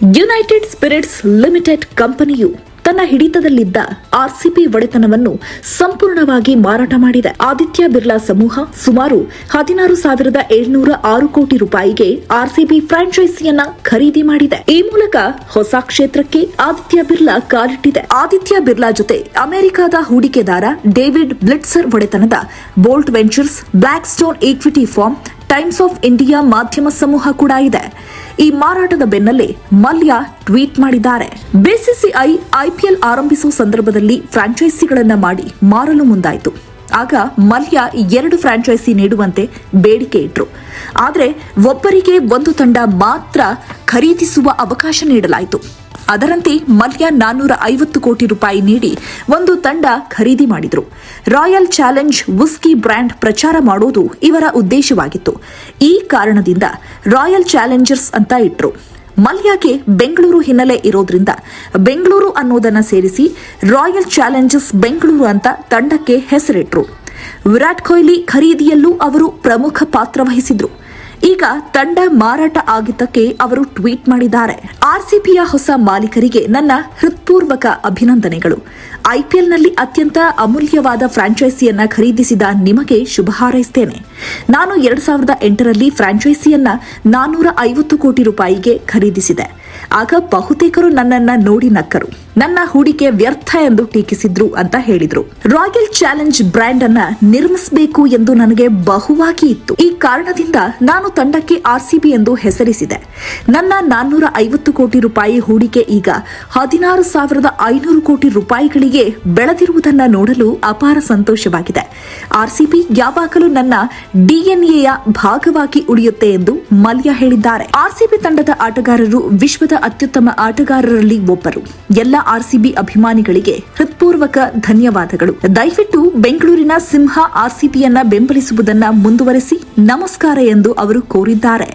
United spirits limited ಕಂಪನಿಯು ತನ್ನ ಹಿಡಿತದಲ್ಲಿದ್ದ RCB ಒಡೆತನವನ್ನು ಸಂಪೂರ್ಣವಾಗಿ ಮಾರಾಟ ಮಾಡಿದೆ. ಆದಿತ್ಯ ಬಿರ್ಲಾ ಸಮೂಹ ಸುಮಾರು 16,706 ಕೋಟಿ ರೂಪಾಯಿಗೆ ಆರ್ಸಿಬಿ ಫ್ರಾಂಚೈಸಿಯನ್ನ ಖರೀದಿ ಮಾಡಿದೆ. ಈ ಮೂಲಕ ಹೊಸ ಕ್ಷೇತ್ರಕ್ಕೆ ಆದಿತ್ಯ ಬಿರ್ಲಾ ಕಾಲಿಟ್ಟಿದೆ. ಆದಿತ್ಯ ಬಿರ್ಲಾ ಜೊತೆ ಅಮೆರಿಕದ ಹೂಡಿಕೆದಾರ ಡೇವಿಡ್ ಬ್ಲಿಟ್ಸರ್ ಒಡೆತನದ Bolt Ventures, Blackstone equity firm, Times of India ಮಾಧ್ಯಮ ಸಮೂಹ ಕೂಡ ಇದೆ. ಈ ಮಾರಾಟದ ಬೆನ್ನಲ್ಲೇ ಮಲ್ಯ ಟ್ವೀಟ್ ಮಾಡಿದ್ದಾರೆ. ಬಿಸಿಸಿಐ ಐಪಿಎಲ್ ಆರಂಭಿಸುವ ಸಂದರ್ಭದಲ್ಲಿ ಫ್ರಾಂಚೈಸಿಗಳನ್ನ ಮಾಡಿ ಮಾರಲು ಮುಂದಾಯಿತು. ಆಗ ಮಲ್ಯ 2 ಫ್ರಾಂಚೈಸಿ ನೀಡುವಂತೆ ಬೇಡಿಕೆ ಇಟ್ರು. ಆದರೆ ಒಬ್ಬರಿಗೆ ಒಂದು ತಂಡ ಮಾತ್ರ ಖರೀದಿಸುವ ಅವಕಾಶ ನೀಡಲಾಯಿತು. ಅದರಂತೆ ಮಲ್ಯ 450 ಕೋಟಿ ರೂಪಾಯಿ ನೀಡಿ ಒಂದು ತಂಡ ಖರೀದಿ ಮಾಡಿದ್ರು. ರಾಯಲ್ ಚಾಲೆಂಜ್ ವಿಸ್ಕಿ ಬ್ರ್ಯಾಂಡ್ ಪ್ರಚಾರ ಮಾಡೋದು ಇವರ ಉದ್ದೇಶವಾಗಿತ್ತು. ಈ ಕಾರಣದಿಂದ ರಾಯಲ್ ಚಾಲೆಂಜರ್ಸ್ ಅಂತ ಇಟ್ರು. ಮಲ್ಯಗೆ ಬೆಂಗಳೂರು ಹಿನ್ನೆಲೆ ಇರೋದ್ರಿಂದ ಬೆಂಗಳೂರು ಅನ್ನೋದನ್ನ ಸೇರಿಸಿ ರಾಯಲ್ ಚಾಲೆಂಜರ್ಸ್ ಬೆಂಗಳೂರು ಅಂತ ತಂಡಕ್ಕೆ ಹೆಸರಿಟ್ರು. ವಿರಾಟ್ ಕೊಹ್ಲಿ ಖರೀದಿಯಲ್ಲೂ ಅವರು ಪ್ರಮುಖ ಪಾತ್ರ ವಹಿಸಿದ್ರು. ಈಗ ತಂಡ ಮಾರಾಟ ಆಗಿದ್ದಕ್ಕೆ ಅವರು ಟ್ವೀಟ್ ಮಾಡಿದ್ದಾರೆ. ಆರ್ಸಿಬಿಯ ಹೊಸ ಮಾಲೀಕರಿಗೆ ನನ್ನ ಹೃತ್ಪೂರ್ವಕ ಅಭಿನಂದನೆಗಳು. ಐಪಿಎಲ್ನಲ್ಲಿ ಅತ್ಯಂತ ಅಮೂಲ್ಯವಾದ ಫ್ರಾಂಚೈಸಿಯನ್ನ ಖರೀದಿಸಿದ ನಿಮಗೆ ಶುಭ ಹಾರೈಸುತ್ತೇನೆ. ನಾನು 2008ರಲ್ಲಿ ಫ್ರಾಂಚೈಸಿಯನ್ನ 450 ಕೋಟಿ ರೂಪಾಯಿಗೆ ಖರೀದಿಸಿದೆ. ಆಗ ಬಹುತೇಕರು ನನ್ನನ್ನ ನೋಡಿ ನಕ್ಕರು. ನನ್ನ ಹೂಡಿಕೆ ವ್ಯರ್ಥ ಎಂದು ಟೀಕಿಸಿದ್ರು ಅಂತ ಹೇಳಿದ್ರು. ರಾಯಲ್ ಚಾಲೆಂಜ್ ಬ್ರ್ಯಾಂಡ್ ಅನ್ನ ನಿರ್ಮಿಸಬೇಕು ಎಂದು ನನಗೆ ಬಹುವಾಗಿ ಇತ್ತು. ಈ ಕಾರಣದಿಂದ ನಾನು ತಂಡಕ್ಕೆ ಆರ್ಸಿಬಿ ಎಂದು ಹೆಸರಿಸಿದೆ. ನನ್ನ 450 ಕೋಟಿ ರೂಪಾಯಿ ಹೂಡಿಕೆ ಈಗ 16,500 ಕೋಟಿ ರೂಪಾಯಿಗಳಿಗೆ ಬೆಳೆದಿರುವುದನ್ನು ನೋಡಲು ಅಪಾರ ಸಂತೋಷವಾಗಿದೆ. ಆರ್ಸಿಬಿ ಯಾವಾಗಲೂ ನನ್ನ ಡಿಎನ್ಎಯ ಭಾಗವಾಗಿ ಉಳಿಯುತ್ತೆ ಎಂದು ಮಲ್ಯ ಹೇಳಿದ್ದಾರೆ. ಆರ್ಸಿಬಿ ತಂಡದ ಆಟಗಾರರು ವಿಶ್ವದ ಅತ್ಯುತ್ತಮ ಆಟಗಾರರಲ್ಲಿ ಒಬ್ಬರು. ಎಲ್ಲ ಆರ್ಸಿಬಿ ಅಭಿಮಾನಿಗಳಿಗೆ ಹೃತ್ಪೂರ್ವಕ ಧನ್ಯವಾದಗಳು. ದಯವಿಟ್ಟು ಬೆಂಗಳೂರಿನ ಸಿಂಹ ಆರ್ಸಿಬಿಯನ್ನ ಬೆಂಬಲಿಸುವುದನ್ನ ಮುಂದುವರೆಸಿ. ನಮಸ್ಕಾರ ಎಂದು ಅವರು ಕೋರಿದ್ದಾರೆ.